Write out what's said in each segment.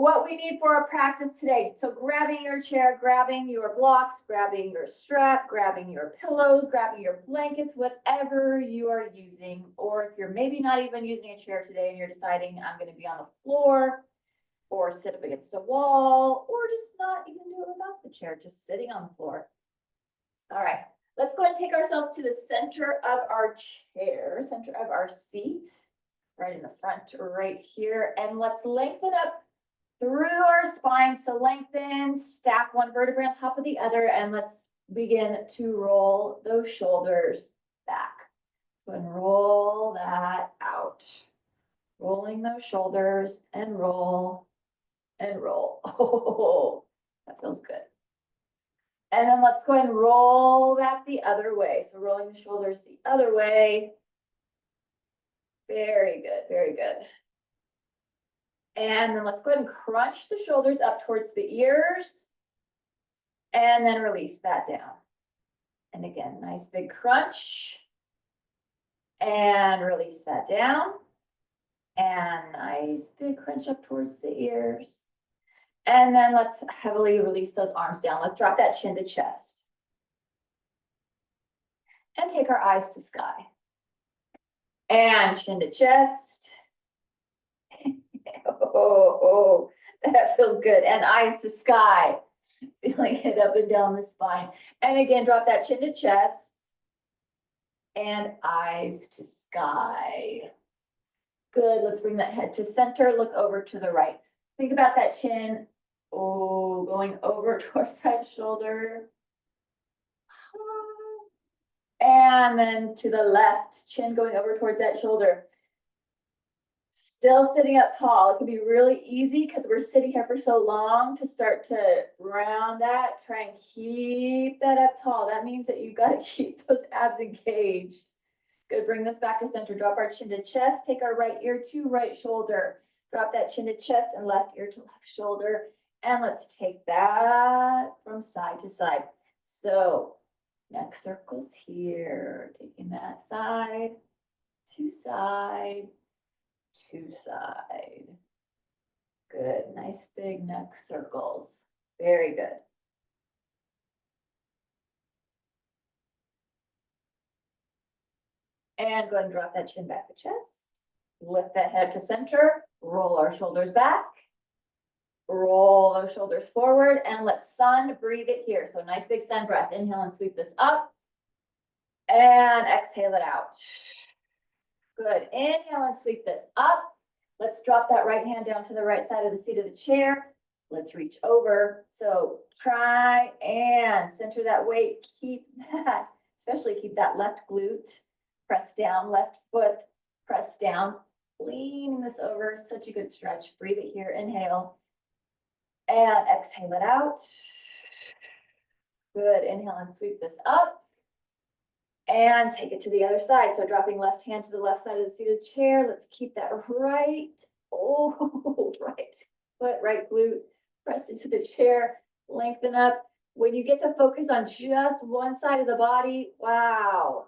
what we need for our practice today. So grabbing your chair, grabbing your blocks, grabbing your strap, grabbing your pillows, grabbing your blankets, whatever you are using. Or if you're maybe not even using a chair today and you're deciding I'm going to be on the floor or sit up against a wall, or just not even do it without the chair, just sitting on the floor. All right, let's go ahead and take ourselves to the center of our chair, center of our seat, right in the front, right here. And let's lengthen up through our spine. So lengthen, stack one vertebrae on top of the other, and let's begin to roll those shoulders back. So and roll that out. Rolling those shoulders and roll and roll. Oh, that feels good. And then let's go ahead and roll that the other way. So rolling the shoulders the other way. Very good, very good. And then let's go ahead and crunch the shoulders up towards the ears. And then release that down. And again, nice big crunch. And release that down. And nice big crunch up towards the ears. And then let's heavily release those arms down. Let's drop that chin to chest. And take our eyes to sky. And chin to chest. Oh, that feels good. And eyes to sky. Feeling it up and down the spine. And again, drop that chin to chest. And eyes to sky. Good. Let's bring that head to center. Look over to the right. Think about that chin. Oh, going over towards that shoulder. And then to the left, chin going over towards that shoulder. Still sitting up tall. It can be really easy because we're sitting here for so long to start to round that. Try and keep that up tall. That means that you've got to keep those abs engaged. Good. Bring this back to center. Drop our chin to chest. Take our right ear to right shoulder. Drop that chin to chest and left ear to left shoulder. And let's take that from side to side. So neck circles here. Taking that side to side to side. Good. Nice big neck circles. Very good. And go ahead and drop that chin back to chest. Lift that head to center. Roll our shoulders back. Roll those shoulders forward. And let's sun breathe it here. So nice big sun breath. Inhale and sweep this up. And exhale it out. Good. Inhale and sweep this up. Let's drop that right hand down to the right side of the seat of the chair. Let's reach over. So try and center that weight. Keep that, especially keep that left glute. Press down, left foot, press down. Leaning this over, such a good stretch. Breathe it here, inhale. And exhale it out. Good, inhale and sweep this up. And take it to the other side. So dropping left hand to the left side of the seated chair. Let's keep that right. Oh, right foot, right glute. Press into the chair. Lengthen up. When you get to focus on just one side of the body, wow.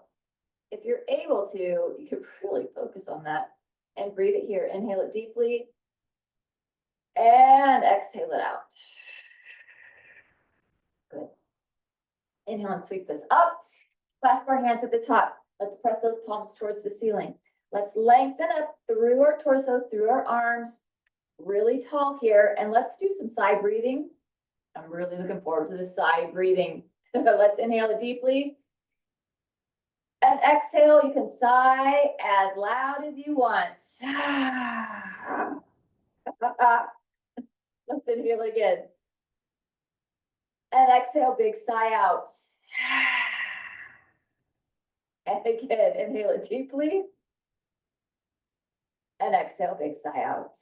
If you're able to, you can really focus on that. And breathe it here. Inhale it deeply. And exhale it out. Good. Inhale and sweep this up. Clasp our hands at the top. Let's press those palms towards the ceiling. Let's lengthen up through our torso, through our arms. Really tall here. And let's do some side breathing. I'm really looking forward to the side breathing. Let's inhale it deeply. And exhale, you can sigh as loud as you want. Let's inhale again. And exhale, big sigh out. And again, inhale it deeply. And exhale, big sigh out.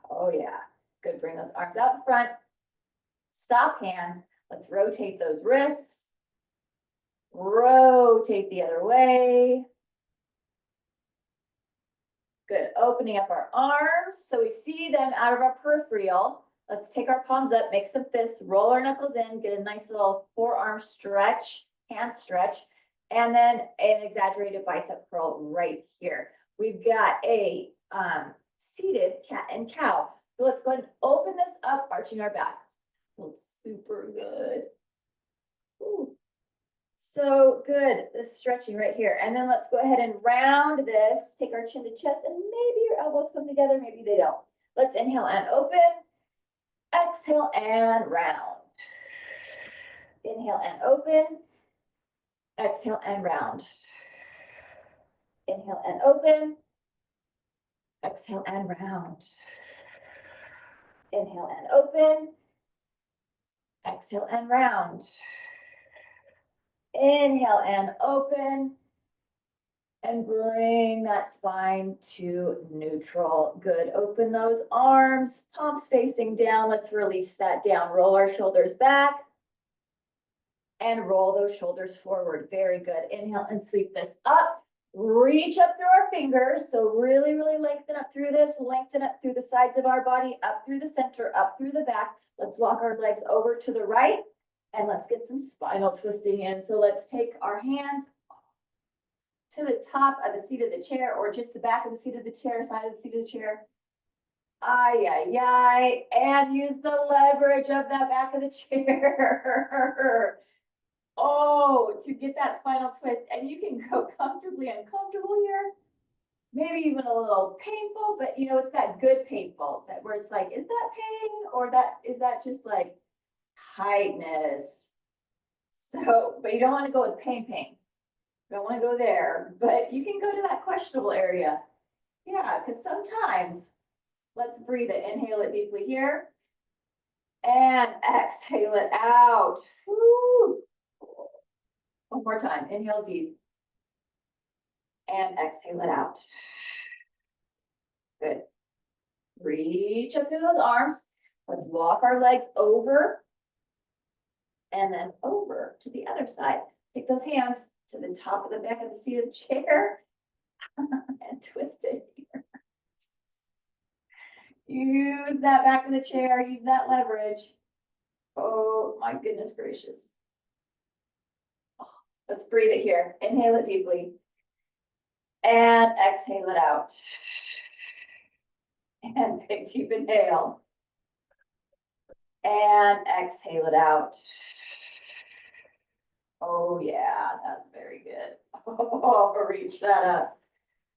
Oh yeah, good. Bring those arms out in front. Stop hands. Let's rotate those wrists. Rotate the other way. Good. Opening up our arms so we see them out of our peripheral. Let's take our palms up, make some fists, roll our knuckles in, get a nice little forearm stretch, hand stretch, and then an exaggerated bicep curl right here. We've got a seated cat and cow. So let's go ahead and open this up, arching our back. Feels super good. Ooh. So good, this stretching right here. And then let's go ahead and round this, take our chin to chest, and maybe your elbows come together, maybe they don't. Let's inhale and open, exhale and round. Inhale and open, exhale and round. Inhale and open, exhale and round. Inhale and open, exhale and round. Inhale and open, and bring that spine to neutral. Good, open those arms, palms facing down. Let's release that down. Roll our shoulders back and roll those shoulders forward. Very good. Inhale and sweep this up. Reach up through our fingers. So really, really lengthen up through this, lengthen up through the sides of our body, up through the center, up through the back. Let's walk our legs over to the right and let's get some spinal twisting in. So let's take our hands to the top of the seat of the chair, or just the back of the seat of the chair, side of the seat of the chair. Ay, ay, ay, and use the leverage of that back of the chair. Oh, to get that spinal twist. And you can go comfortably uncomfortable here. Maybe even a little painful, but you know, it's that good painful, that where it's like, is that pain, or is that just like tightness? So, but you don't want to go with pain. Don't want to go there, but you can go to that questionable area. Yeah, because sometimes, let's breathe it. Inhale it deeply here. And exhale it out. Woo. One more time. Inhale deep. And exhale it out. Good. Reach up through those arms. Let's walk our legs over. And then over to the other side. Take those hands to the top of the back of the seat of the chair and twist it here. Use that back of the chair, use that leverage. Oh my goodness gracious. Oh, let's breathe it here. Inhale it deeply and exhale it out. And big deep inhale and exhale it out. Oh yeah, that's very good. Oh, reach that up.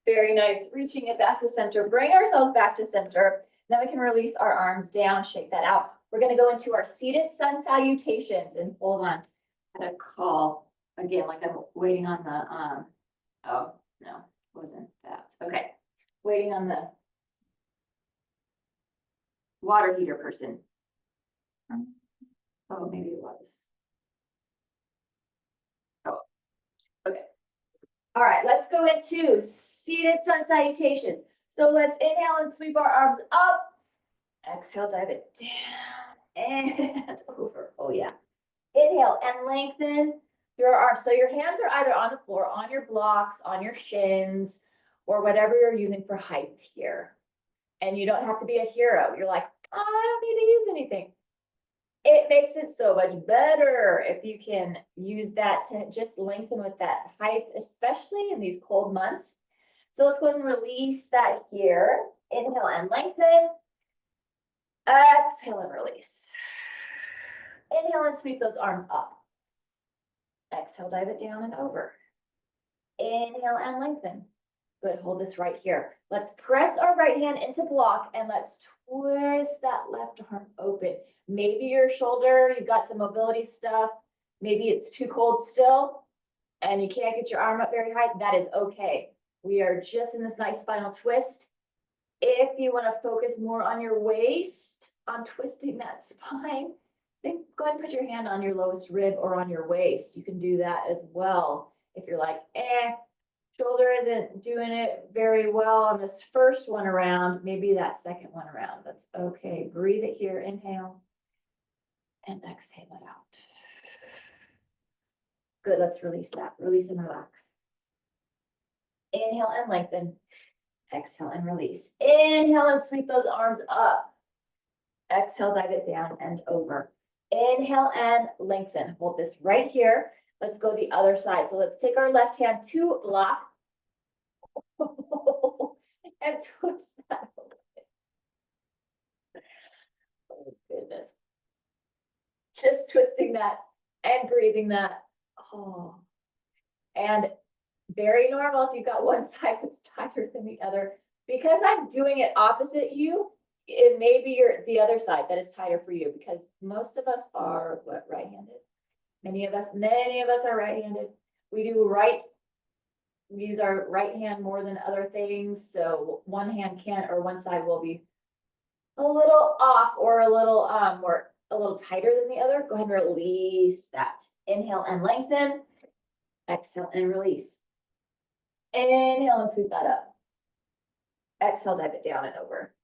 Very nice. Reaching it back to center. Bring ourselves back to center. Then we can release our arms down, shake that out. We're going to go into our seated sun salutations, and hold on. I had a call again, like I'm waiting on the, oh, no, wasn't that. Okay. Waiting on the water heater person. Oh, maybe it was. Oh, okay. All right, let's go into seated sun salutations. So let's inhale and sweep our arms up. Exhale, dive it down and over. Oh yeah. Inhale and lengthen your arms. So your hands are either on the floor, on your blocks, on your shins, or whatever you're using for height here. And you don't have to be a hero. You're like, oh, I don't need to use anything. It makes it so much better if you can use that to just lengthen with that height, especially in these cold months. So let's go ahead and release that here. Inhale and lengthen. Exhale and release. Inhale and sweep those arms up. Exhale, dive it down and over. Inhale and lengthen. Good, hold this right here. Let's press our right hand into block and let's twist that left arm open. Maybe your shoulder, you've got some mobility stuff. Maybe it's too cold still and you can't get your arm up very high. That is okay. We are just in this nice spinal twist. If you want to focus more on your waist, on twisting that spine, then go ahead and put your hand on your lowest rib or on your waist. You can do that as well. If you're like, shoulder isn't doing it very well on this first one around, maybe that second one around. That's okay. Breathe it here. Inhale and exhale it out. Good. Let's release that. Release and relax. Inhale and lengthen. Exhale and release. Inhale and sweep those arms up. Exhale, dive it down and over. Inhale and lengthen. Hold this right here. Let's go the other side. So let's take our left hand to block and twist that a little bit. twisting that and breathing that. Oh. And very normal if you've got one side that's tighter than the other. Because I'm doing it opposite you, it may be the other side that is tighter for you, because most of us are what, right-handed? Many of us are right-handed. We use our right hand more than other things. So one hand can't, or one side will be a little off or a little tighter than the other. Go ahead and release that. Inhale and lengthen. Exhale and release. Inhale and sweep that up. Exhale, dive it down and over.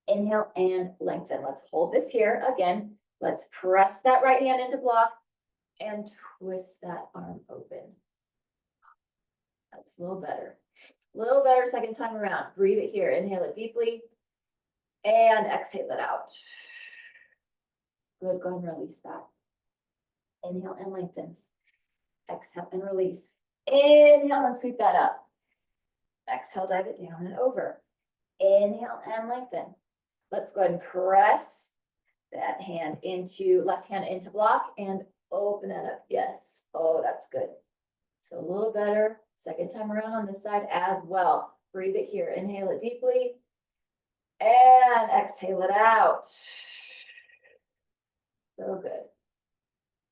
Inhale and lengthen. Let's hold this here again. Let's press that right hand into block and twist that arm open. That's a little better. A little better second time around. Breathe it here. Inhale it deeply and exhale it out. Good. Go ahead and release that. Inhale and lengthen. Exhale and release. Inhale and sweep that up. Exhale, dive it down and over. Inhale and lengthen. Let's go ahead and press that hand into, left hand into block and open that up. Yes. Oh, that's good. So a little better. Second time around on this side as well. Breathe it here. Inhale it deeply and exhale it out. So good.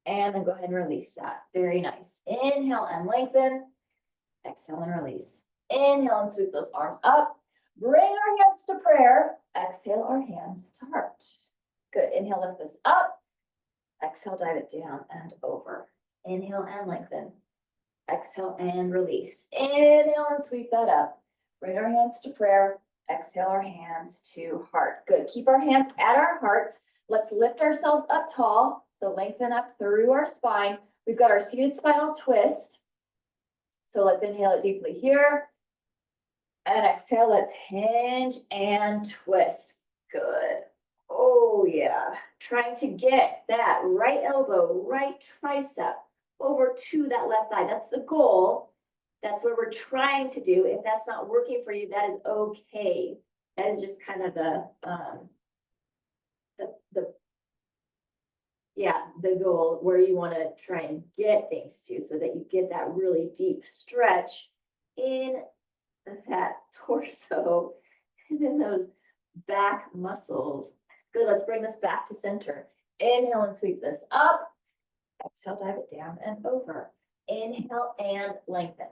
And then go ahead and release that. Very nice. Inhale and lengthen. Exhale and release. Inhale and sweep those arms up. Bring our hands to prayer. Exhale our hands to heart. Good. Inhale, lift this up. Exhale, dive it down and over. Inhale and lengthen. Exhale and release. Inhale and sweep that up. Bring our hands to prayer. Exhale our hands to heart. Good. Keep our hands at our hearts. Let's lift ourselves up tall. So lengthen up through our spine. We've got our seated spinal twist. So let's inhale it deeply here. And exhale, let's hinge and twist. Good. Oh yeah. Trying to get that right elbow, right tricep over to that left thigh. That's the goal. That's what we're trying to do. If that's not working for you, that is okay. That is just kind of the goal where you want to try and get things to, so that you get that really deep stretch in that torso and then those back muscles. Good. Let's bring this back to center. Inhale and sweep this up. Exhale, dive it down and over. Inhale and lengthen.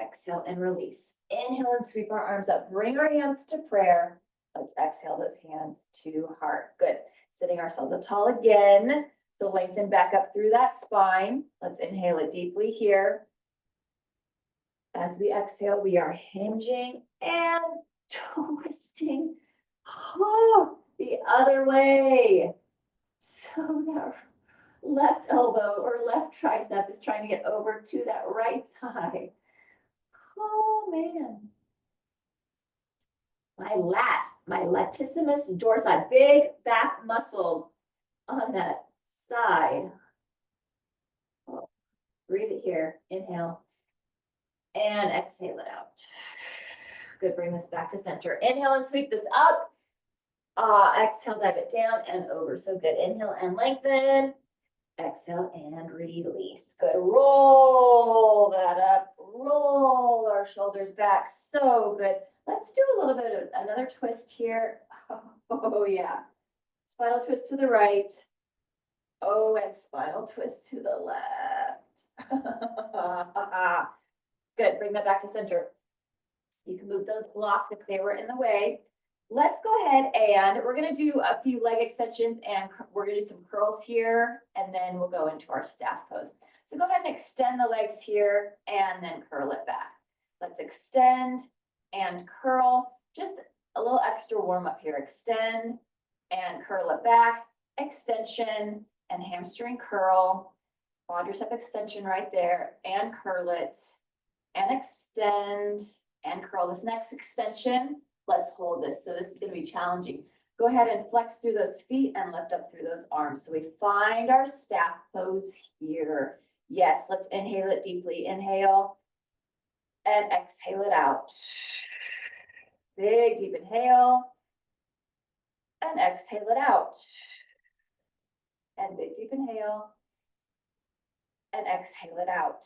Exhale and release. Inhale and sweep our arms up. Bring our hands to prayer. Let's exhale those hands to heart. Good. Sitting ourselves up tall again. So lengthen back up through that spine. Let's inhale it deeply here. As we exhale, we are hinging and twisting the other way. So that left elbow or left tricep is trying to get over to that right thigh. Oh man. My latissimus dorsi, big back muscles on that side. Oh, breathe it here. Inhale and exhale it out. Good. Bring this back to center. Inhale and sweep this up. Exhale, dive it down and over. So good. Inhale and lengthen. Exhale and release. Good. Roll that up. Roll our shoulders back. So good. Let's do a little bit of another twist here. Oh yeah. Spinal twist to the right. Oh, and spinal twist to the left. Good. Bring that back to center. You can move those blocks if they were in the way. Let's go ahead and we're going to do a few leg extensions, and we're going to do some curls here, and then we'll go into our staff pose. So go ahead and extend the legs here and then curl it back. Let's extend and curl. Just a little extra warm up here. Extend and curl it back. Extension and hamstring curl. Quadricep extension right there, and curl it and extend and curl. This next extension, let's hold this. So this is going to be challenging. Go ahead and flex through those feet and lift up through those arms. So we find our staff pose here. Yes, let's inhale it deeply. Inhale and exhale it out. Big, deep inhale and exhale it out. and big deep inhale. And exhale it out.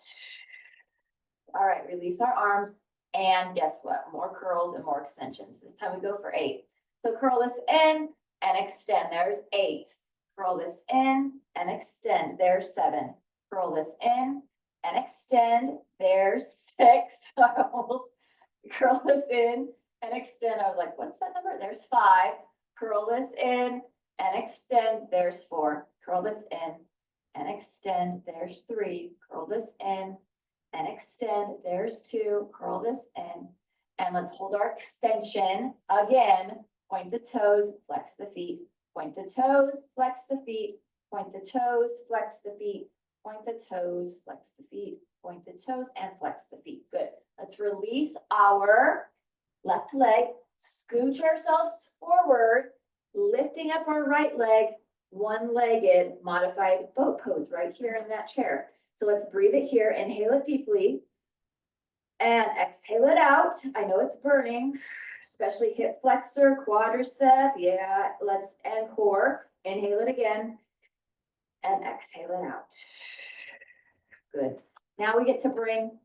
All right, release our arms. And guess what? More curls and more extensions. This time we go for 8. So curl this in and extend. There's 8. Curl this in and extend. There's 7. Curl this in and extend. There's 6. I almost curl this in and extend. I was like, what's that number? There's 5. Curl this in and extend. There's 4. Curl this in and extend. There's 3. Curl this in and extend. There's 2. Curl this in. And let's hold our extension again. Point the toes, flex the feet. Point the toes, flex the feet. Point the toes, flex the feet. Point the toes, flex the feet. Point the toes and flex the feet. Good. Let's release our left leg. Scooch ourselves forward, lifting up our right leg, one-legged modified boat pose right here in that chair. So let's breathe it here. Inhale it deeply and exhale it out. I know it's burning, especially hip flexor, quadricep. Yeah, and core. Inhale it again and exhale it out. Good. Now we get to bring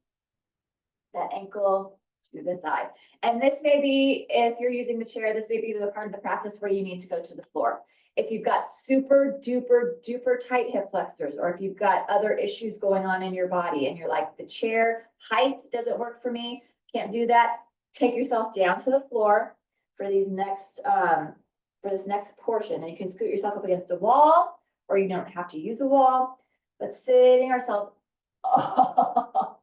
that ankle to the thigh. And this may be, if you're using the chair, this may be the part of the practice where you need to go to the floor. If you've got super duper tight hip flexors, or if you've got other issues going on in your body and you're like, the chair height doesn't work for me, can't do that, take yourself down to the floor for these next, for this next portion. And you can scoot yourself up against a wall, or you don't have to use a wall, but sitting ourselves up.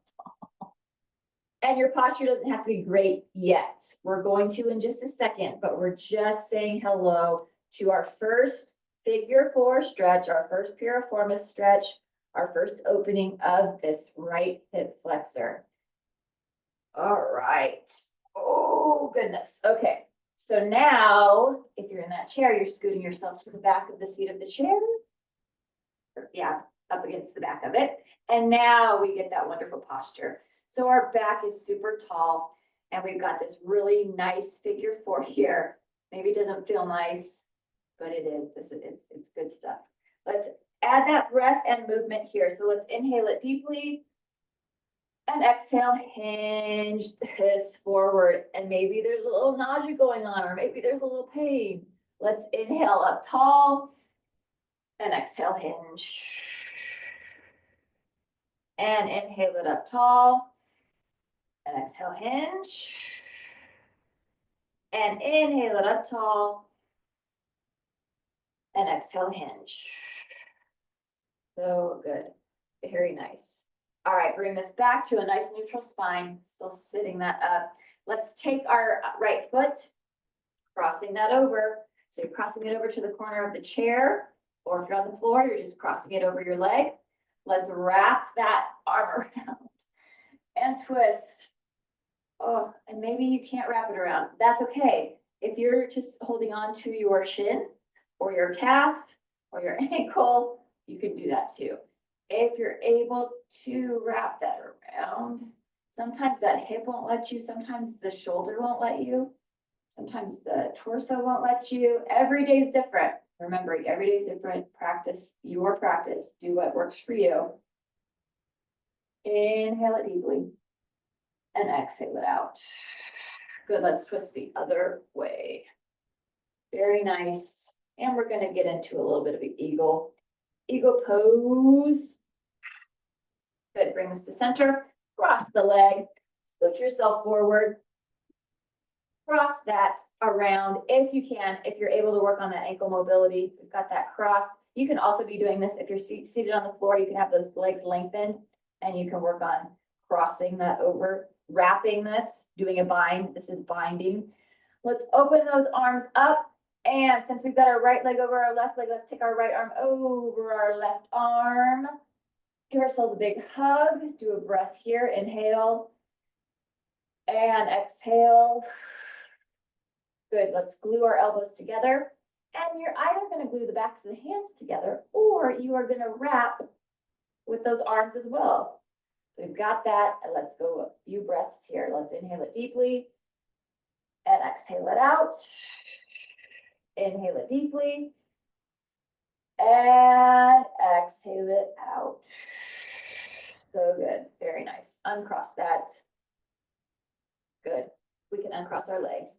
And your posture doesn't have to be great yet. We're going to in just a second, but we're just saying hello to our first figure 4 stretch, our first piriformis stretch, our first opening of this right hip flexor. All right. Oh, goodness. Okay. So now, if you're in that chair, you're scooting yourself to the back of the seat of the chair. Yeah, up against the back of it. And now we get that wonderful posture. So our back is super tall, and we've got this really nice figure 4 here. Maybe it doesn't feel nice, but it is. It's good stuff. Let's add that breath and movement here. So let's inhale it deeply and exhale, hinge this forward. And maybe there's a little nausea going on, or maybe there's a little pain. Let's inhale up tall and exhale, hinge. And inhale it up tall and exhale, hinge. And inhale it up tall and exhale, hinge. So good. Very nice. All right, bring this back to a nice neutral spine. Still sitting that up. Let's take our right foot, crossing that over. So you're crossing it over to the corner of the chair, or if you're on the floor, you're just crossing it over your leg. Let's wrap that arm around and twist. Oh, and maybe you can't wrap it around. That's okay. If you're just holding on to your shin or your calf or your ankle, you can do that too. If you're able to wrap that around, sometimes that hip won't let you, sometimes the shoulder won't let you, sometimes the torso won't let you. Every day is different. Remember, every day is different. Practice your practice. Do what works for you. Inhale it deeply and exhale it out. Good. Let's twist the other way. Very nice. And we're going to get into a little bit of an eagle pose. Good. Bring this to center. Cross the leg. Scoot yourself forward. Cross that around if you can, if you're able to work on that ankle mobility. We've got that crossed. You can also be doing this if you're seated on the floor. You can have those legs lengthened and you can work on crossing that over, wrapping this, doing a bind. This is binding. Let's open those arms up. And since we've got our right leg over our left leg, let's take our right arm over our left arm. Give ourselves a big hug. Do a breath here. Inhale and exhale. Good. Let's glue our elbows together. And you're either going to glue the backs of the hands together, or you are going to wrap with those arms as well. So we've got that. And let's go a few breaths here. Let's inhale it deeply and exhale it out. Inhale it deeply And exhale it out. So good, very nice. Uncross that. Good, we can uncross our legs.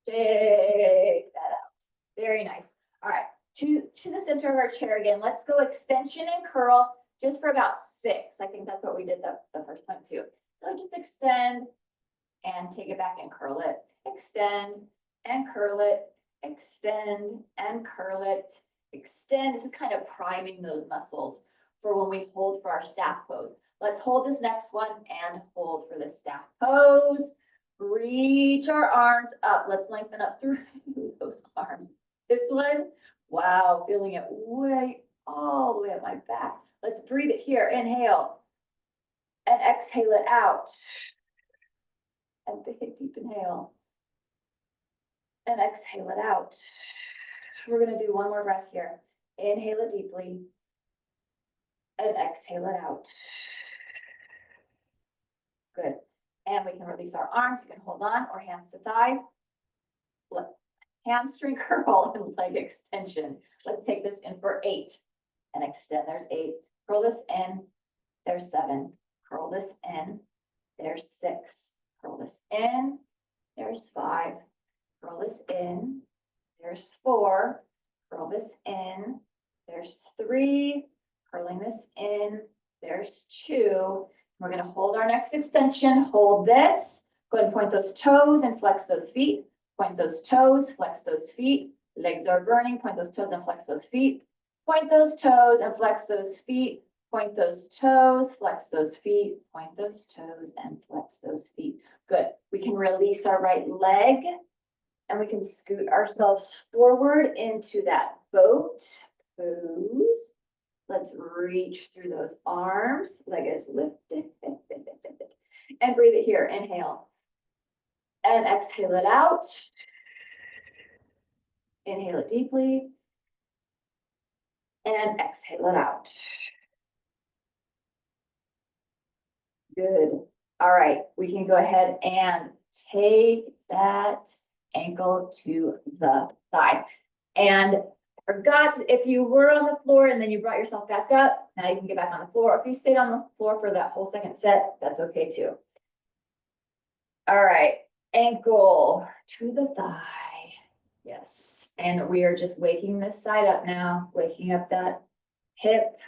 Shake that out, very nice. All right, to the center of our chair again. Let's go extension and curl just for about 6. I think that's what we did the first time too. So just extend and take it back and curl it. Extend and curl it. Extend and curl it. Extend. This is kind of priming those muscles for when we hold for our staff pose. Let's hold this next one and hold for the staff pose. Reach our arms up. Let's lengthen up through those arms. This one, wow, feeling it way all the way up my back. Let's breathe it here. Inhale and exhale it out. And big deep inhale and exhale it out. We're going to do one more breath here. Inhale it deeply and exhale it out. Good. And we can release our arms. You can hold on or hands to thighs. Hamstring curl and leg extension. Let's take this in for 8 and extend. There's 8. Curl this in. There's 7. Curl this in. There's 6. Curl this in. There's 5. Curl this in. There's 4. Curl this in. There's 3. Curling this in. There's 2. We're going to hold our next extension. Hold this. Go ahead and point those toes and flex those feet. Point those toes, flex those feet. Legs are burning. Point those toes and flex those feet. Point those toes and flex those feet. Point those toes, flex those feet. Point those toes and flex those feet. Good. We can release our right leg and we can scoot ourselves forward into that boat pose. Let's reach through those arms. Leg is lifted. And breathe it here. Inhale. And exhale it out. Inhale it deeply. And exhale it out. Good. All right. We can go ahead and take that ankle to the thigh. And forgot, if you were on the floor and then you brought yourself back up, now you can get back on the floor. If you stayed on the floor for that whole second set, that's okay too. All right, ankle to the thigh. Yes, and we are just waking this side up now, waking up that hip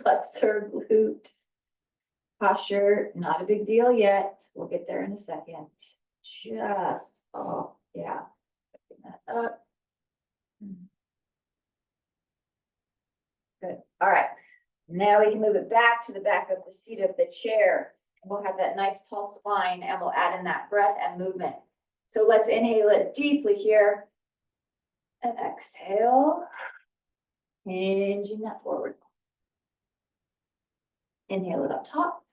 flexor, glute. Posture, not a big deal yet. We'll get there in a second. Just, oh yeah, picking that up. Good. All right. Now we can move it back to the back of the seat of the chair. And we'll have that nice tall spine and we'll add in that breath and movement. So let's inhale it deeply here. And exhale. Hinging that forward. Inhale it up top.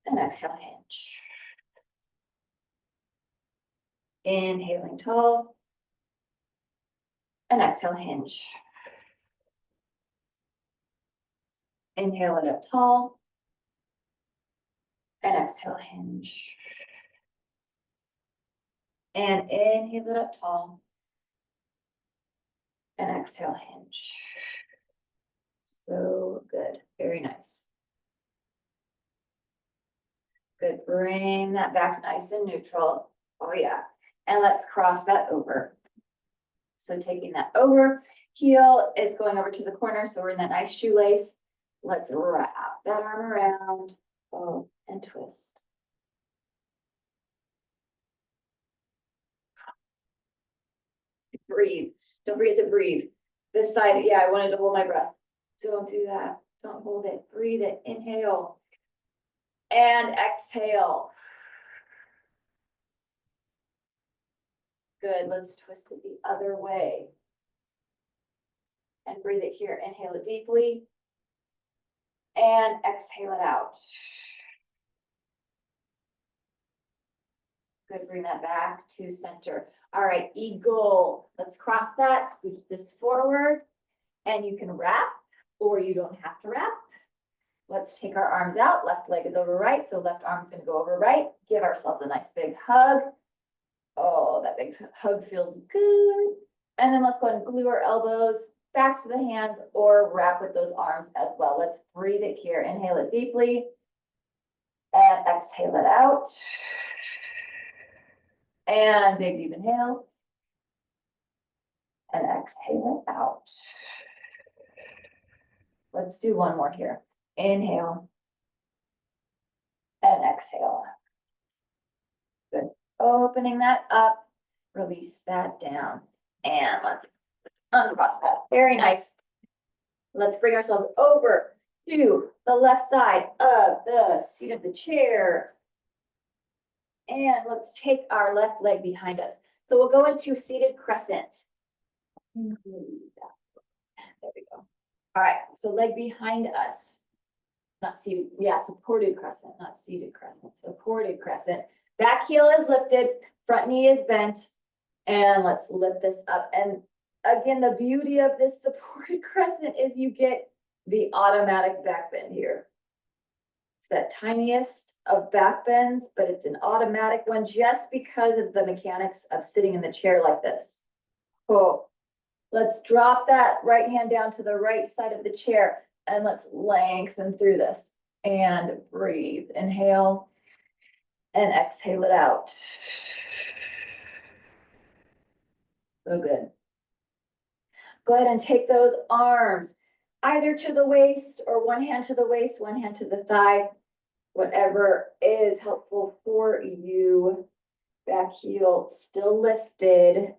And exhale, hinge. Inhaling tall. And exhale, hinge. Inhale it up tall. And exhale, hinge. And inhale it up tall. And exhale, hinge. So good. Very nice. Good. Bring that back nice and neutral. Oh, yeah. And let's cross that over. So taking that over, heel is going over to the corner. So we're in that nice shoelace. Let's wrap that arm around, oh, and twist. Breathe. Don't forget to breathe. This side, yeah, I wanted to hold my breath. Don't do that. Don't hold it. Breathe it. Inhale. And exhale. Good. Let's twist it the other way. And breathe it here. Inhale it deeply. And exhale it out. Good, bring that back to center. All right, eagle. Let's cross that, scooch this forward. And you can wrap, or you don't have to wrap. Let's take our arms out. Left leg is over right, so left arm's gonna go over right. Give ourselves a nice big hug. Oh, that big hug feels good. And then let's go ahead and glue our elbows, backs of the hands, or wrap with those arms as well. Let's breathe it here. Inhale it deeply and exhale it out. And big deep inhale and exhale it out. Let's do one more here. Inhale and exhale. Good. Opening that up, release that down, and let's uncross that. Very nice. Let's bring ourselves over to the left side of the seat of the chair. And let's take our left leg behind us. So we'll go into seated crescent. There we go. All right, so leg behind us. Not seated, yeah, supported crescent, not seated crescent, supported crescent. Back heel is lifted, front knee is bent, and let's lift this up. And again, the beauty of this supported crescent is you get the automatic back bend here. It's that tiniest of back bends, but it's an automatic one just because of the mechanics of sitting in the chair like this. Cool. Let's drop that right hand down to the right side of the chair and let's lengthen through this and breathe. Inhale and exhale it out. So good. Go ahead and take those arms either to the waist or one hand to the waist, one hand to the thigh, whatever is helpful for you. Back heel still lifted.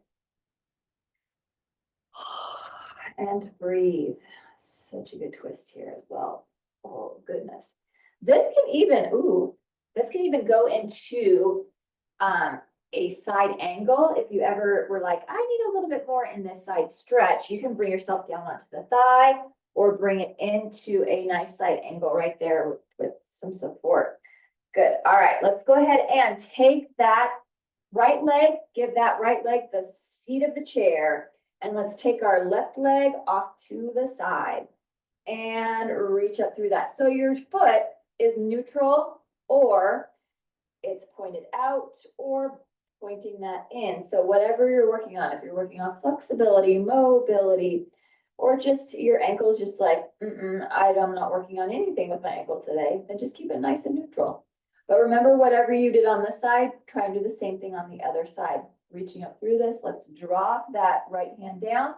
And breathe. Such a good twist here as well. Oh, goodness. This can even go into a side angle. If you ever were like, I need a little bit more in this side stretch, you can bring yourself down onto the thigh or bring it into a nice side angle right there with some support. Good. All right, let's go ahead and take that right leg, give that right leg the seat of the chair, and let's take our left leg off to the side and reach up through that. So your foot is neutral or it's pointed out or pointing that in. So whatever you're working on, if you're working on flexibility, mobility, or just your ankle is just like, I'm not working on anything with my ankle today, then just keep it nice and neutral. But remember, whatever you did on this side, try and do the same thing on the other side. Reaching up through this, let's drop that right hand down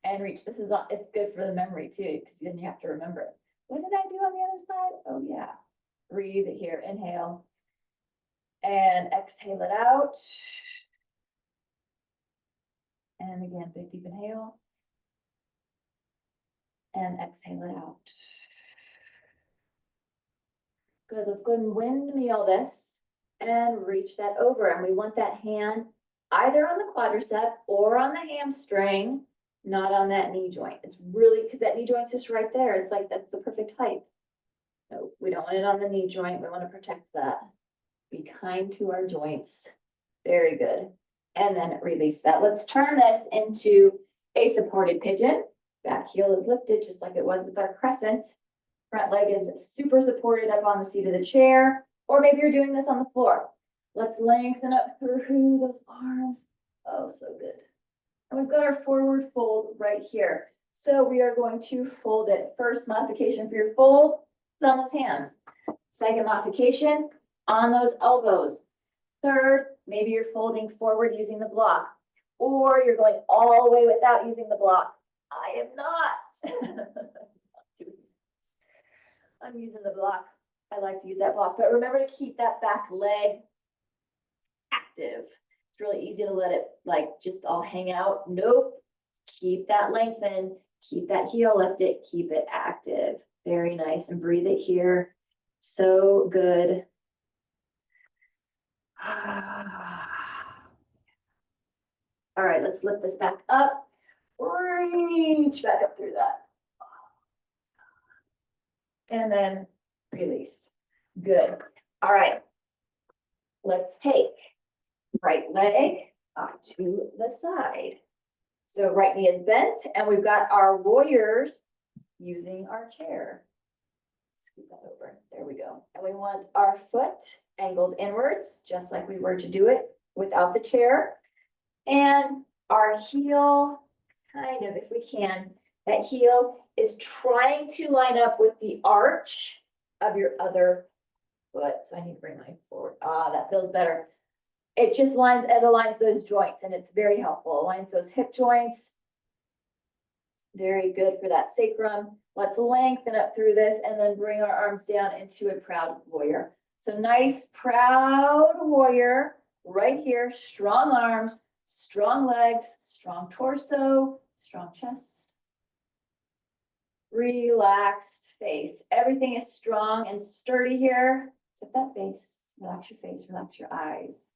and reach. This is, it's good for the memory too, because then you have to remember it. What did I do on the other side? Oh yeah. Breathe it here, inhale. And exhale it out. And again, big deep inhale. And exhale it out. Good, let's go ahead and windmill this and reach that over. And we want that hand either on the quadricep or on the hamstring, not on that knee joint. It's really, because that knee joint's just right there. It's like, that's the perfect height. No, we don't want it on the knee joint. We want to protect that. Be kind to our joints. Very good. And then release that. Let's turn this into a supported pigeon. Back heel is lifted just like it was with our crescent. Front leg is super supported up on the seat of the chair, or maybe you're doing this on the floor. Let's lengthen up through those arms. Oh, so good. And we've got our forward fold right here. So we are going to fold it. First modification for your fold is on those hands. Second modification on those elbows. Third, maybe you're folding forward using the block, or you're going all the way without using the block. I am not. I'm using the block. I like to use that block, but remember to keep that back leg active. It's really easy to let it like just all hang out. Nope. Keep that lengthened. Keep that heel lifted. Keep it active. Very nice. And breathe it here. So good. All right, let's lift this back up. Reach back up through that. And then release. Good. All right. Let's take right leg off to the side. So right knee is bent and we've got our warriors using our chair. Scoot that over. There we go. And we want our foot angled inwards, just like we were to do it without the chair. And Our heel, kind of, if we can, that heel is trying to line up with the arch of your other foot. So I need to bring mine forward. Ah, that feels better. It just aligns those joints, and it's very helpful. Aligns those hip joints. Very good for that sacrum. Let's lengthen up through this and then bring our arms down into a proud warrior. So nice proud warrior right here. Strong arms, strong legs, strong torso, strong chest. Relaxed face. Everything is strong and sturdy here. Except that face. Relax your face, relax your eyes.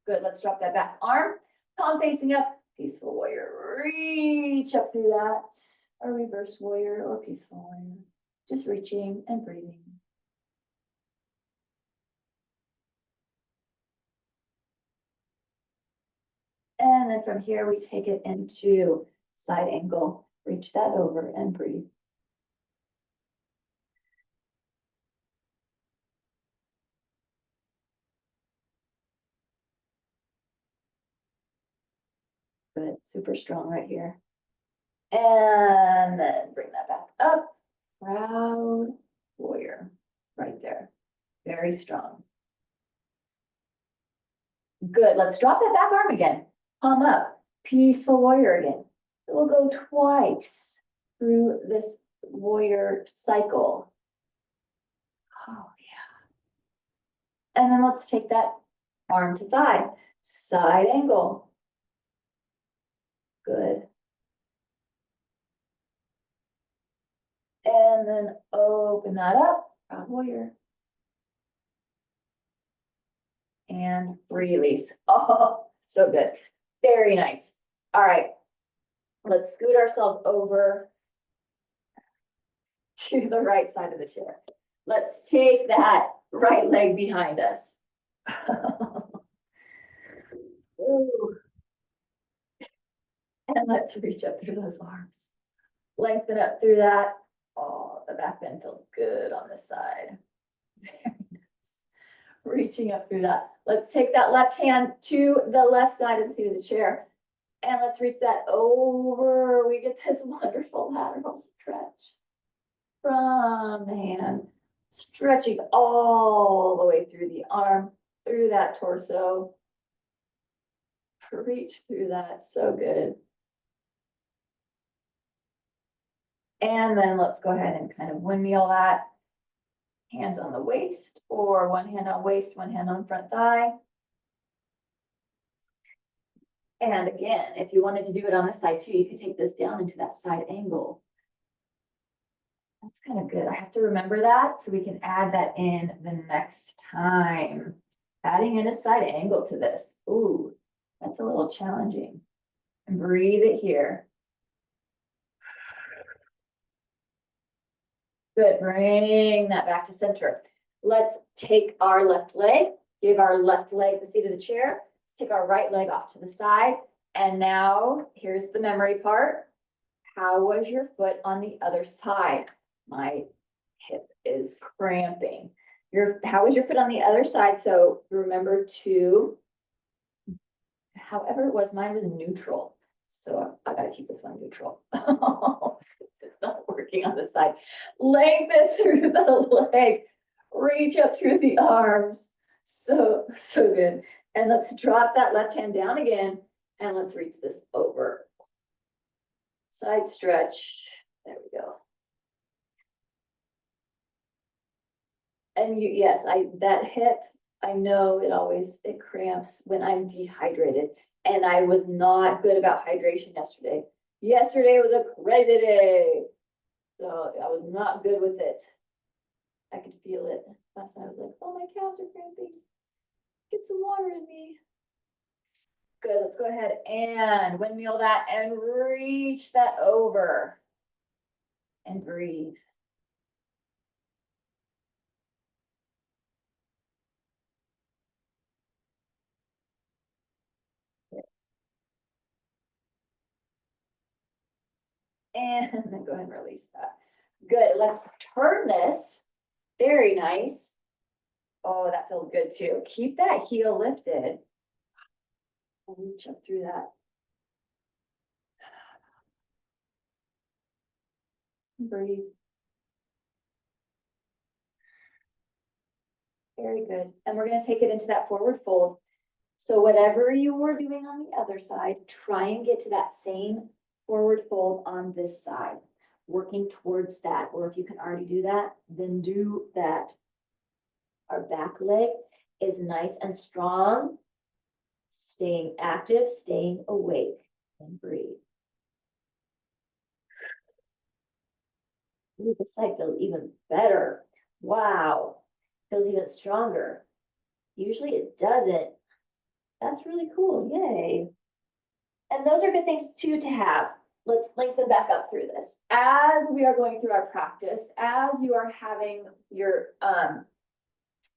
Good, let's drop that back arm. Palm facing up. Peaceful warrior. Reach up through that. A reverse warrior or peaceful warrior. Just reaching and breathing. And then from here, we take it into side angle. Reach that over and breathe. Good, super strong right here. And then bring that back up. Proud warrior, right there. Very strong. Good, let's drop that back arm again. Palm up, peaceful warrior again. We'll go twice through this warrior cycle. Oh yeah. And then let's take that arm to thigh, side angle. Good. And then open that up, proud warrior. And release. Oh, so good. Very nice. All right. Let's scoot ourselves over to the right side of the chair. Let's take that right leg behind us. Ooh. And let's reach up through those arms. Lengthen up through that. Oh, the back bend feels good on this side. Very nice. Reaching up through that. Let's take that left hand to the left side of the seat of the chair. And let's reach that over. We get this wonderful lateral stretch from the hand, stretching all the way through the arm, through that torso. Reach through that, so good. And then let's go ahead and kind of windmill that. Hands on the waist, or one hand on waist, one hand on front thigh. And again, if you wanted to do it on this side too, you could take this down into that side angle. That's kind of good. I have to remember that so we can add that in the next time. Adding in a side angle to this. Ooh, that's a little challenging. And breathe it here. Good, bring that back to center. Let's take our left leg, give our left leg the seat of the chair. Let's take our right leg off to the side. And now here's the memory part. How was your foot on the other side? My hip is cramping. How was your foot on the other side? So remember to, however it was, mine was neutral. So I gotta keep this one neutral. It's not working on this side. Lengthen through the leg. Reach up through the arms. So good. And let's drop that left hand down again. And let's reach this over. Side stretch. There we go. And yes, that hip, I know it cramps when I'm dehydrated. And I was not good about hydration yesterday. Yesterday was a crazy day. So I was not good with it. I could feel it. Last night I was like, oh, my calves are cramping. Get some water in me. Good, let's go ahead and windmill that and reach that over. And breathe. And then go ahead and release that. Good, let's turn this. Very nice. Oh, that feels good too. Keep that heel lifted. Reach up through that. Breathe. Very good. And we're gonna take it into that forward fold. So whatever you were doing on the other side, try and get to that same forward fold on this side, working towards that. Or if you can already do that, then do that. Our back leg is nice and strong, staying active, staying awake, and breathe. Ooh, this side feels even better. Wow, feels even stronger. Usually it doesn't. That's really cool, yay. And those are good things too to have. Let's lengthen back up through this. As we are going through our practice, as you are having your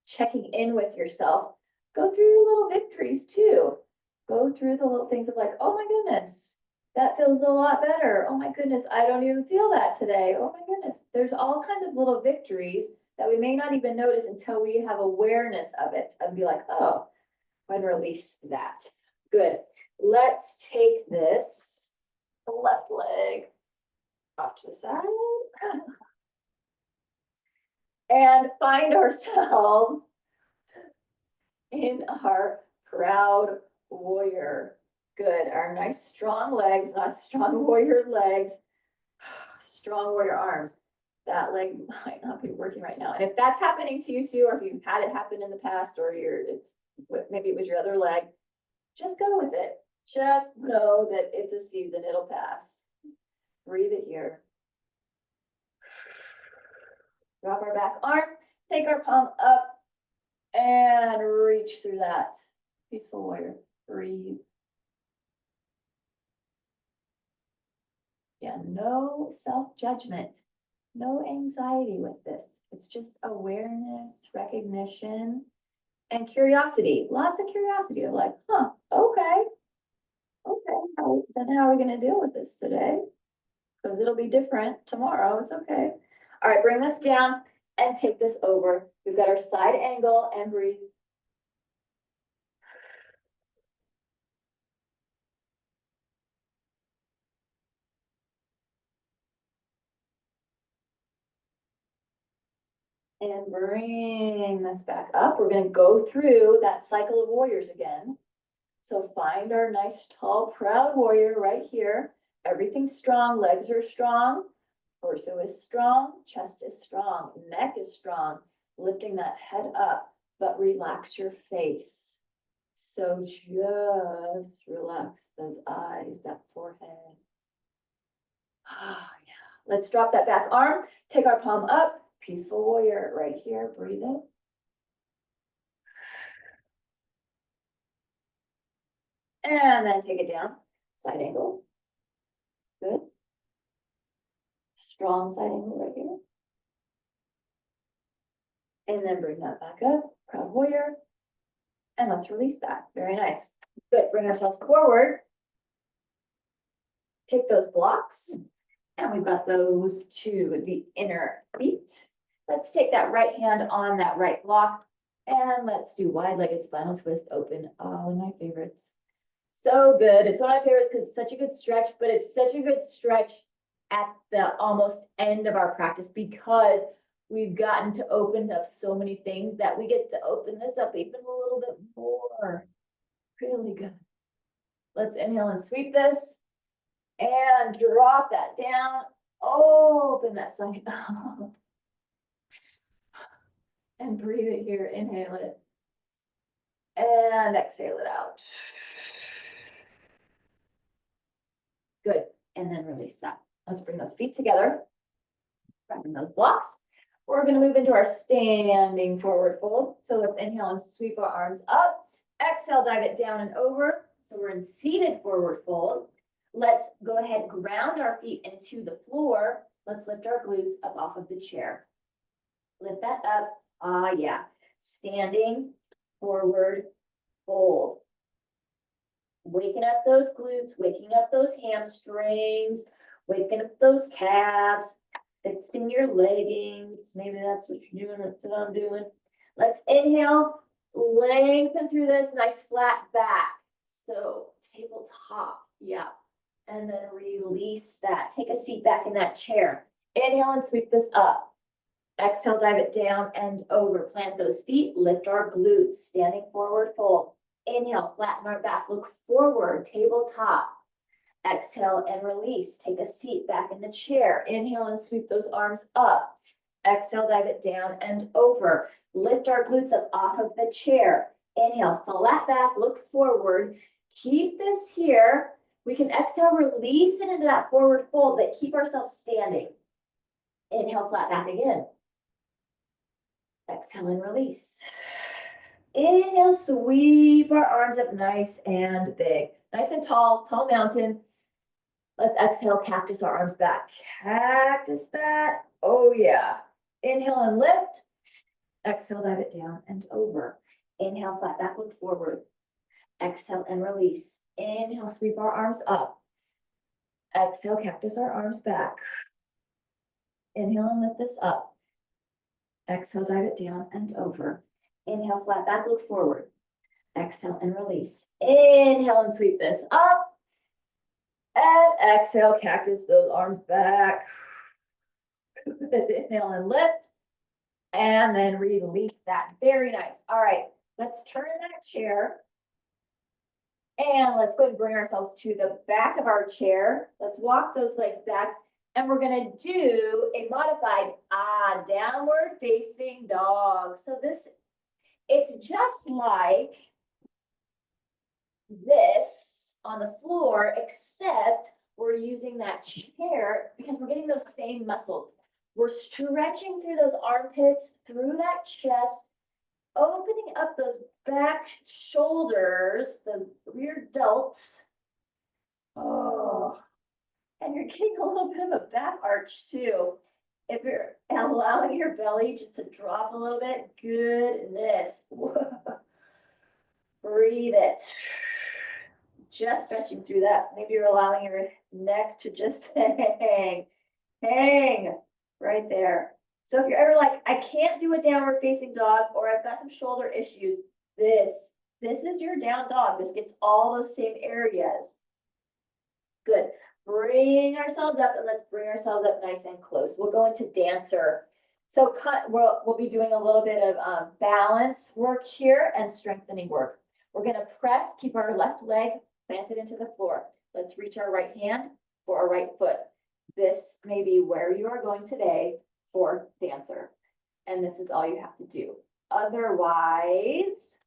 checking in with yourself, go through your little victories too. Go through the little things of like, oh my goodness, that feels a lot better. Oh my goodness, I don't even feel that today. Oh my goodness. There's all kinds of little victories that we may not even notice until we have awareness of it and be like, oh, and release that. Good. Let's take this left leg off to the side and find ourselves in our proud warrior. Good. Our nice strong legs, not strong warrior legs, strong warrior arms. That leg might not be working right now. And if that's happening to you too, or if you've had it happen in the past, or maybe it was your other leg, just go with it. Just know that it's a season, it'll pass. Breathe it here. Drop our back arm, take our palm up, and reach through that. Peaceful warrior. Breathe. Yeah, no self-judgment, no anxiety with this. It's just awareness, recognition, and curiosity. Lots of curiosity of like, huh, okay. Then how are we going to deal with this today? Because it'll be different tomorrow. It's okay. All right, bring this down and take this over. We've got our side angle and breathe. And bring this back up. We're going to go through that cycle of warriors again. So find our nice, tall, proud warrior right here. Everything's strong. Legs are strong. Torso is strong. Chest is strong. Neck is strong. Lifting that head up, but relax your face. So just relax those eyes, that forehead. Ah, yeah. Let's drop that back arm. Take our palm up. Peaceful warrior right here. Breathe in. And then take it down. Side angle. Good. Strong side angle right here. And then bring that back up. Proud warrior. And let's release that. Very nice. Good. Bring ourselves forward. Take those blocks. And we've got those to the inner feet. Let's take that right hand on that right block. And let's do wide-legged spinal twist open. Oh, one of my favorites. So good. It's one of my favorites because it's such a good stretch, but it's such a good stretch at the almost end of our practice because we've gotten to open up so many things that we get to open this up even a little bit more. Really good. Let's inhale and sweep this and drop that down. Open that side up. And breathe it here. Inhale it. And exhale it out. Good. And then release that. Let's bring those feet together. Grabbing those blocks. We're going to move into our standing forward fold. So let's inhale and sweep our arms up. Exhale, dive it down and over. So we're in seated forward fold. Let's go ahead, ground our feet into the floor. Let's lift our glutes up off of the chair. Lift that up. Ah, yeah. Standing forward fold. Waking up those glutes, waking up those hamstrings, waking up those calves, fixing your leggings. Maybe that's what you're doing, that's what I'm doing. Let's inhale, lengthen through this, nice flat back. So tabletop, yeah. And then release that. Take a seat back in that chair. Inhale and sweep this up. Exhale, dive it down and over. Plant those feet, lift our glutes, standing forward fold. Inhale, flatten our back, look forward, tabletop. Exhale and release. Take a seat back in the chair. Inhale and sweep those arms up. Exhale, dive it down and over. Lift our glutes up off of the chair. Inhale, flat back, look forward. Keep this here. We can exhale, release it into that forward fold, but keep ourselves standing. Inhale, flat back again. Exhale and release. Inhale, sweep our arms up nice and big. Nice and tall, tall mountain. Let's exhale, cactus our arms back. Cactus that. Oh yeah. Inhale and lift. Exhale, dive it down and over. Inhale, flat back, look forward. Exhale and release. Inhale, sweep our arms up. Exhale, cactus our arms back. Inhale and lift this up. Exhale, dive it down and over. Inhale, flat back, look forward. Exhale and release. Inhale and sweep this up. And exhale, cactus those arms back. Inhale and lift. And then release that. Very nice. All right, let's turn that chair. And let's go ahead and bring ourselves to the back of our chair. Let's walk those legs back. And we're going to do a modified downward facing dog. So it's just like this on the floor, except we're using that chair because we're getting those same muscles. We're stretching through those armpits, through that chest, opening up those back shoulders, those rear delts. Oh, and you're getting a little bit of a back arch too. If you're allowing your belly just to drop a little bit, goodness. Breathe it. Just stretching through that. Maybe you're allowing your neck to just hang right there. So if you're ever like, I can't do a downward facing dog, or I've got some shoulder issues, this is your down dog. This gets all those same areas. Good. Bring ourselves up, and let's bring ourselves up nice and close. We'll go into dancer. So we'll be doing a little bit of balance work here and strengthening work. We're going to press, keep our left leg planted into the floor. Let's reach our right hand for our right foot. This may be where you are going today for dancer. And this is all you have to do. Otherwise,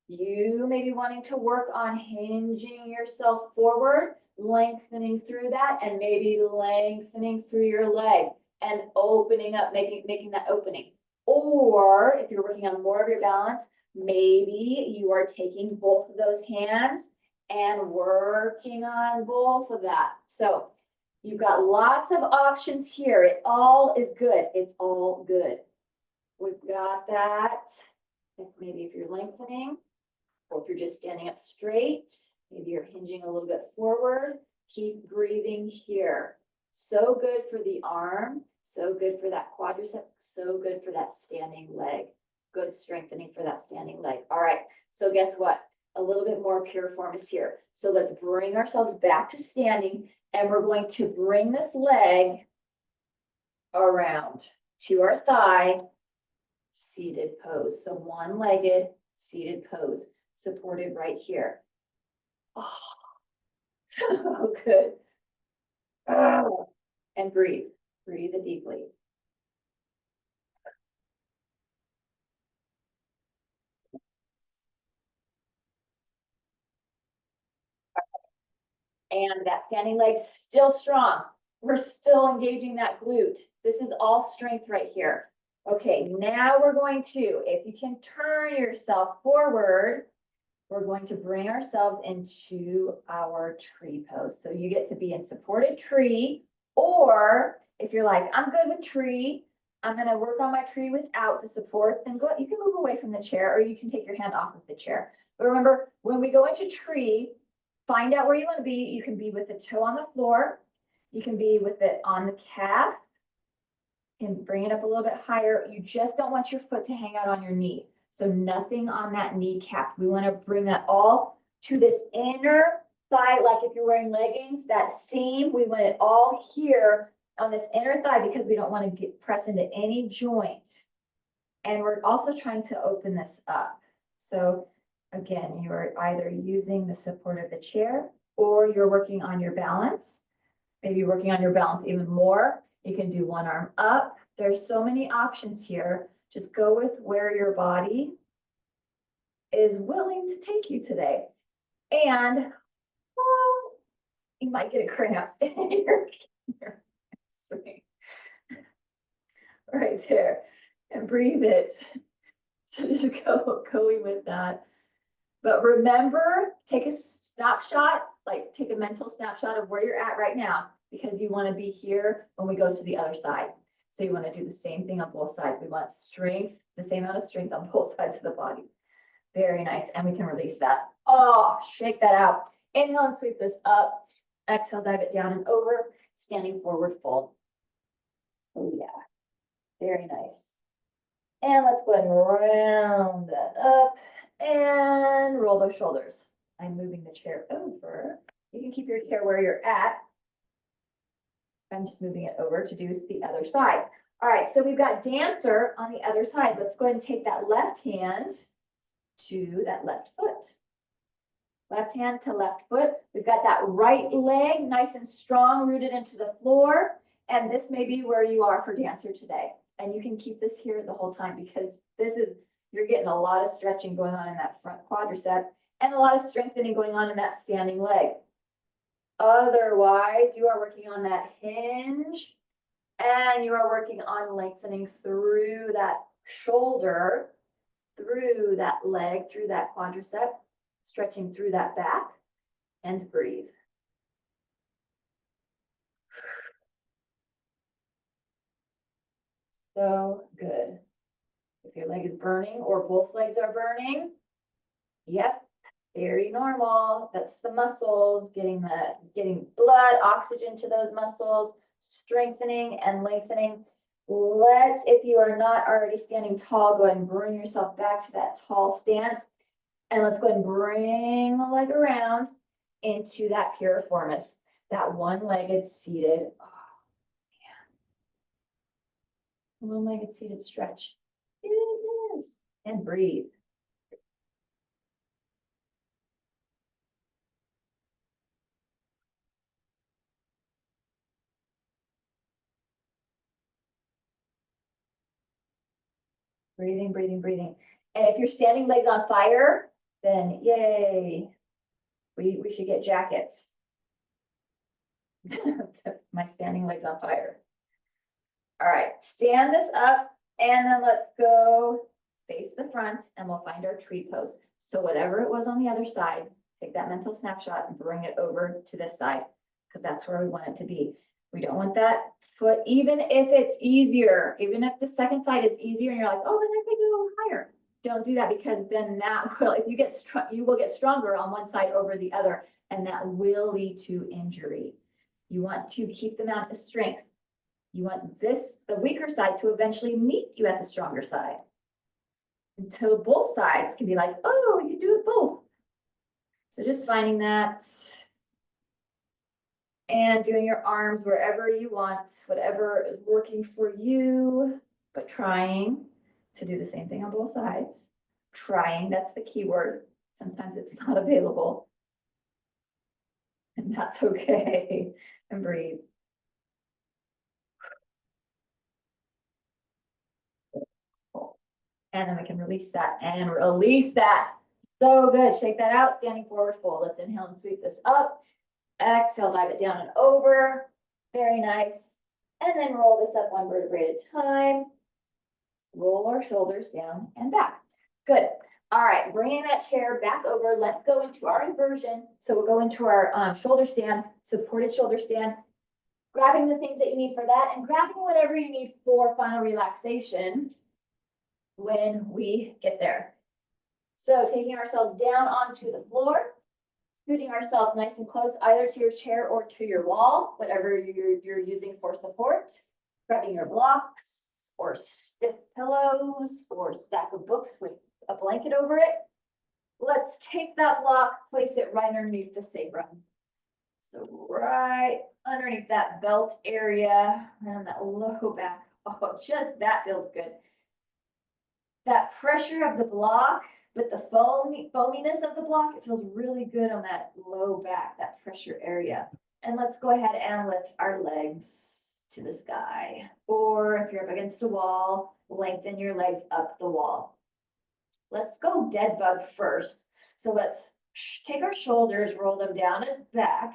you may be wanting to work on hinging yourself forward, lengthening through that, and maybe lengthening through your leg and opening up, making that opening. Or if you're working on more of your balance, maybe you are taking both of those hands and working on both of that. So you've got lots of options here. It all is good. It's all good. We've got that. Maybe if you're lengthening, or if you're just standing up straight, maybe you're hinging a little bit forward. Keep breathing here. So good for the arm. So good for that quadricep. So good for that standing leg. Good strengthening for that standing leg. All right. So guess what? A little bit more pure form is here. So let's bring ourselves back to standing, and we're going to bring this leg around to our thigh, seated pose. So one-legged seated pose, supported right here. Oh, so good. Oh, and breathe. Breathe deeply. And that standing leg still strong. We're still engaging that glute. This is all strength right here. Okay, now we're going to, if you can turn yourself forward, we're going to bring ourselves into our tree pose. So you get to be in supported tree, or if you're like, I'm good with tree, I'm going to work on my tree without the support, then you can move away from the chair, or you can take your hand off of the chair. But remember, when we go into tree, find out where you want to be. You can be with the toe on the floor. You can be with it on the calf. You can bring it up a little bit higher. You just don't want your foot to hang out on your knee. So nothing on that kneecap. We want to bring that all to this inner thigh, like if you're wearing leggings, that seam, we want it all here on this inner thigh because we don't want to press into any joint. And we're also trying to open this up. So again, you are either using the support of the chair or you're working on your balance. Maybe working on your balance even more. You can do one arm up. There's so many options here. Just go with where your body is willing to take you today. And oh, you might get a cramp in your string. Right there. And breathe it. So just going with that. But remember, take a snapshot, like take a mental snapshot of where you're at right now, because you want to be here when we go to the other side. So you want to do the same thing on both sides. We want strength, the same amount of strength on both sides of the body. Very nice. And we can release that. Oh, shake that out. Inhale and sweep this up. Exhale, dive it down and over. Standing forward fold. Oh yeah. Very nice. And let's go ahead and round that up and roll those shoulders. I'm moving the chair over. You can keep your chair where you're at. I'm just moving it over to do the other side. All right, so we've got dancer on the other side. Let's go ahead and take that left hand to that left foot. Left hand to left foot. We've got that right leg nice and strong, rooted into the floor. And this may be where you are for dancer today. And you can keep this here the whole time because you're getting a lot of stretching going on in that front quadricep and a lot of strengthening going on in that standing leg. Otherwise, you are working on that hinge and you are working on lengthening through that shoulder, through that leg, through that quadricep, stretching through that back, and breathe. So good. If your leg is burning or both legs are burning, yep, very normal. That's the muscles getting blood, oxygen to those muscles, strengthening and lengthening. If you are not already standing tall, go ahead and bring yourself back to that tall stance. And let's go ahead and bring the leg around into that piriformis, that one-legged seated. One-legged seated stretch. It is. And breathe. Breathing, breathing, breathing. And if you're standing legs on fire, then yay. We should get jackets. My standing legs on fire. All right, stand this up and then let's go face the front and we'll find our tree pose. So whatever it was on the other side, take that mental snapshot and bring it over to this side because that's where we want it to be. We don't want that foot, even if it's easier, even if the second side is easier and you're like, oh, then I can go higher. Don't do that because then that will, if you get you will get stronger on one side over the other and that will lead to injury. You want to keep the amount of strength. You want the weaker side to eventually meet you at the stronger side. Until both sides can be like, oh, you do it both. So just finding that and doing your arms wherever you want, whatever is working for you, but trying to do the same thing on both sides. Trying, that's the key word. Sometimes it's not available. And that's okay. And breathe. And then we can release that and release that. So good. Shake that out. Standing forward fold. Let's inhale and sweep this up. Exhale, dive it down and over. Very nice. And then roll this up one vertebrae at a time. Roll our shoulders down and back. Good. All right. Bringing that chair back over. Let's go into our inversion. So we'll go into our shoulder stand, supported shoulder stand. Grabbing the things that you need for that and grabbing whatever you need for final relaxation when we get there. So taking ourselves down onto the floor, scooting ourselves nice and close either to your chair or to your wall, whatever you're using for support. Grabbing your blocks or stiff pillows or stack of books with a blanket over it. Let's take that block, place it right underneath the sacrum. So right underneath that belt area, around that low back. Oh, just that feels good. That pressure of the block with the foaminess of the block, it feels really good on that low back, that pressure area. And let's go ahead and lift our legs to the sky. Or if you're up against a wall, lengthen your legs up the wall. Let's go dead bug first. So let's take our shoulders, roll them down and back,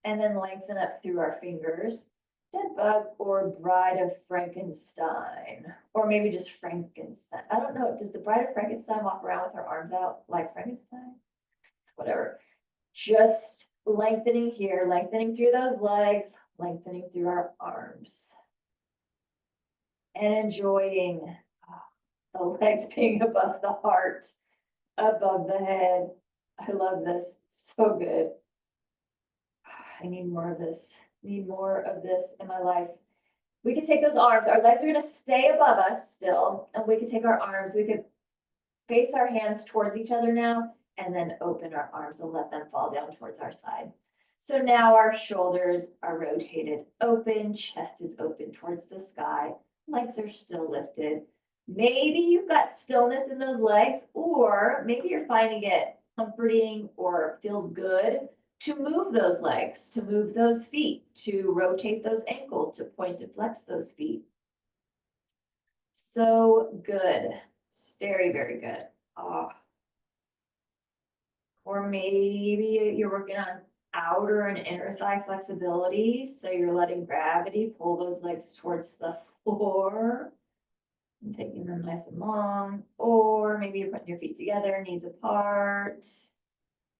and then lengthen up through our fingers. Dead bug or Bride of Frankenstein, or maybe just Frankenstein. I don't know. Does the Bride of Frankenstein walk around with her arms out like Frankenstein? Whatever. Just lengthening here, lengthening through those legs, lengthening through our arms. And enjoying the legs being above the heart, above the head. I love this. So good. I need more of this. Need more of this in my life. We could take those arms. Our legs are going to stay above us still. And we could take our arms. We could face our hands towards each other now. And then open our arms and let them fall down towards our side. So now our shoulders are rotated open. Chest is open towards the sky. Legs are still lifted. Maybe you've got stillness in those legs, or maybe you're finding it comforting or feels good to move those legs, to move those feet, to rotate those ankles, to point and flex those feet. So good. It's very, very good. Oh. Or maybe you're working on outer and inner thigh flexibility. So you're letting gravity pull those legs towards the floor and taking them nice and long. Or maybe you're putting your feet together, knees apart,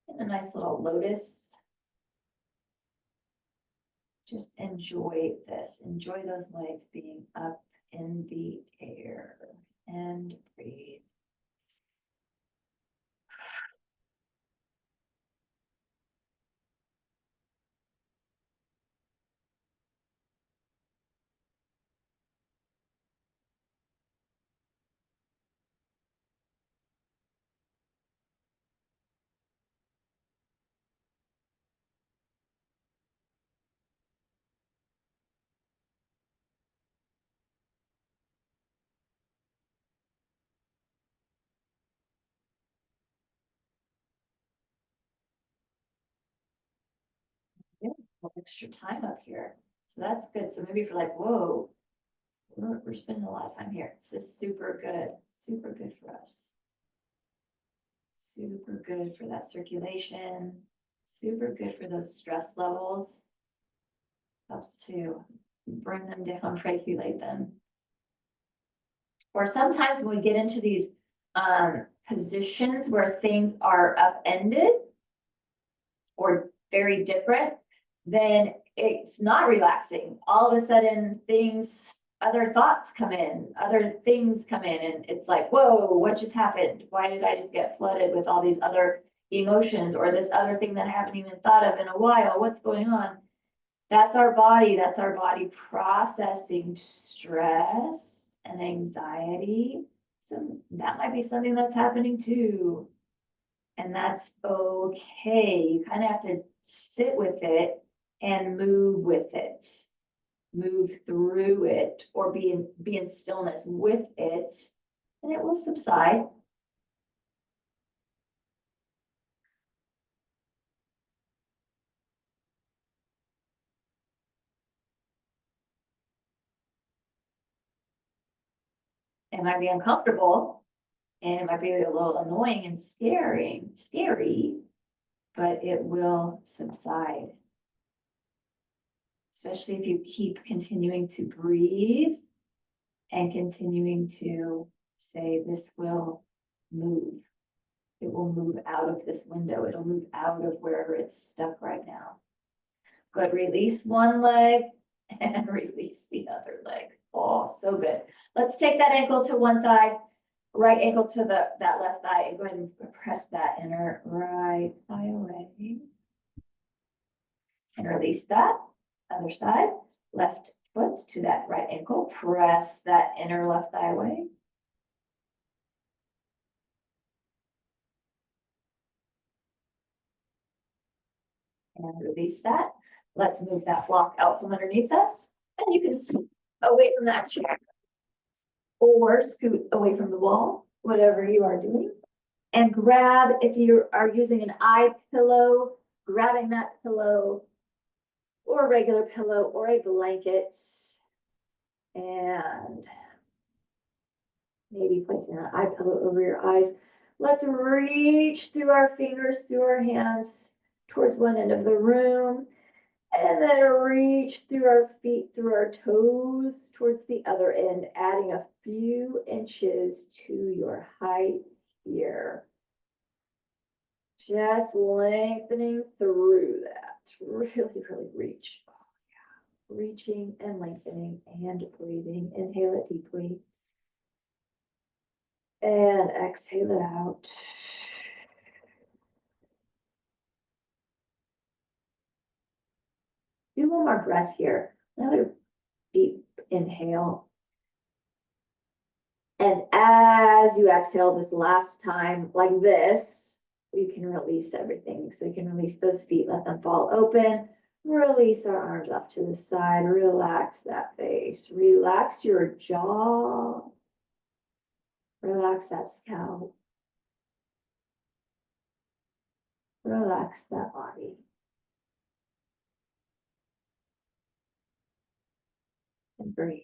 in a nice little lotus. Just enjoy this. Enjoy those legs being up in the air and breathe. Yeah, extra time up here. So that's good. So maybe if you're like, whoa, we're spending a lot of time here. It's just super good for us. Super good for that circulation. Super good for those stress levels. Helps to bring them down, regulate them. Or sometimes when we get into these positions where things are upended or very different, then it's not relaxing. All of a sudden other thoughts come in, other things come in, and it's like, whoa, what just happened? Why did I just get flooded with all these other emotions or this other thing that I haven't even thought of in a while? What's going on? That's our body processing stress and anxiety. So that might be something that's happening too. And that's okay. You kind of have to sit with it and move with it, move through it, or be in stillness with it, and it will subside. It might be uncomfortable, and it might be a little annoying and scary, but it will subside. Especially if you keep continuing to breathe and continuing to say, this will move. It will move out of this window. It'll move out of wherever it's stuck right now. Good. Release one leg and release the other leg. Oh, so good. Let's take that ankle to one thigh, right ankle to that left thigh, and go ahead and press that inner right thigh away. And release that. Other side, left foot to that right ankle. Press that inner left thigh away. And release that. Let's move that block out from underneath us, and you can scoot away from that chair. Or scoot away from the wall, whatever you are doing. And grab, if you are using an eye pillow, grabbing that pillow or a regular pillow or a blanket. And maybe placing an eye pillow over your eyes. Let's reach through our fingers, through our hands, towards one end of the room. And then reach through our feet, through our toes, towards the other end, adding a few inches to your height here. Just lengthening through that. Really, really reach. Oh, yeah. Reaching and lengthening and breathing. Inhale it deeply. And exhale it out. Do one more breath here. Another deep inhale. And as you exhale this last time, like this, you can release everything. So you can release those feet, let them fall open. Release our arms up to the side. Relax that face. Relax your jaw. Relax that scalp. Relax that body. And breathe.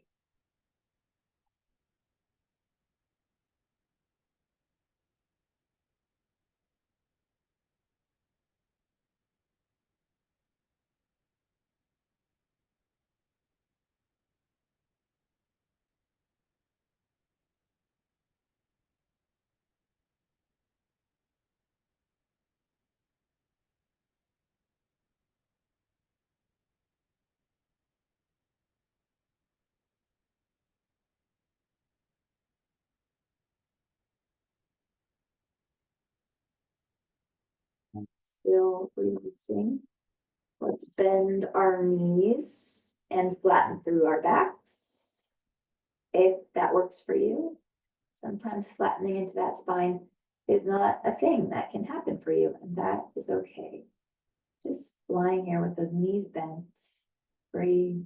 Still releasing. Let's bend our knees and flatten through our backs. If that works for you. Sometimes flattening into that spine is not a thing that can happen for you, and that is okay. Just lying here with those knees bent. Breathe.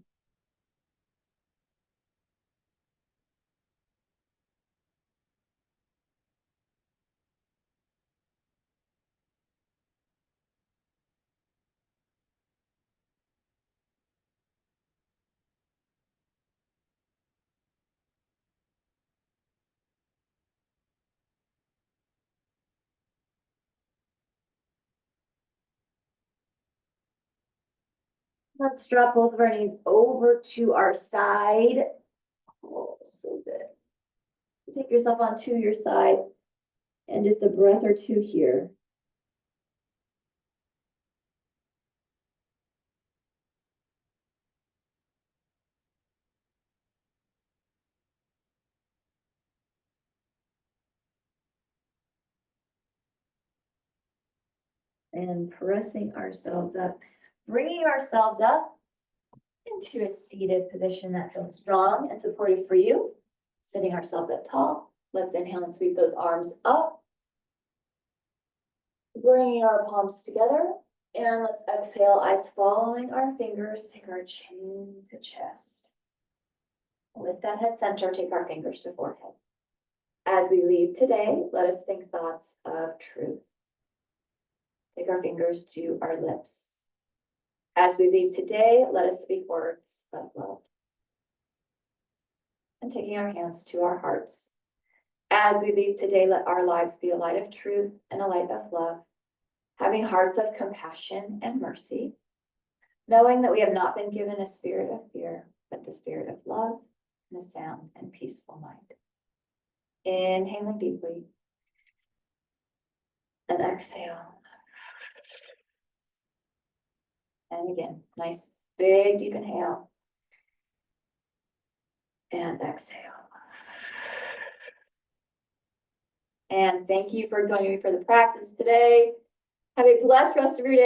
Let's drop both of our knees over to our side. Oh, so good. Take yourself onto your side and just a breath or two here. And pressing ourselves up, bringing ourselves up into a seated position that feels strong and supportive for you. Sitting ourselves up tall. Let's inhale and sweep those arms up. Bringing our palms together. And let's exhale, eyes following our fingers. Take our chin to chest. With that head center, take our fingers to forehead. As we leave today, let us think thoughts of truth. Take our fingers to our lips. As we leave today, let us speak words of love. And taking our hands to our hearts. As we leave today, let our lives be a light of truth and a light of love, having hearts of compassion and mercy, knowing that we have not been given a spirit of fear, but the spirit of love and a sound and peaceful mind. Inhaling deeply and exhale. And again, nice big deep inhale and exhale. And thank you for joining me for the practice today. Have a blessed rest of your day.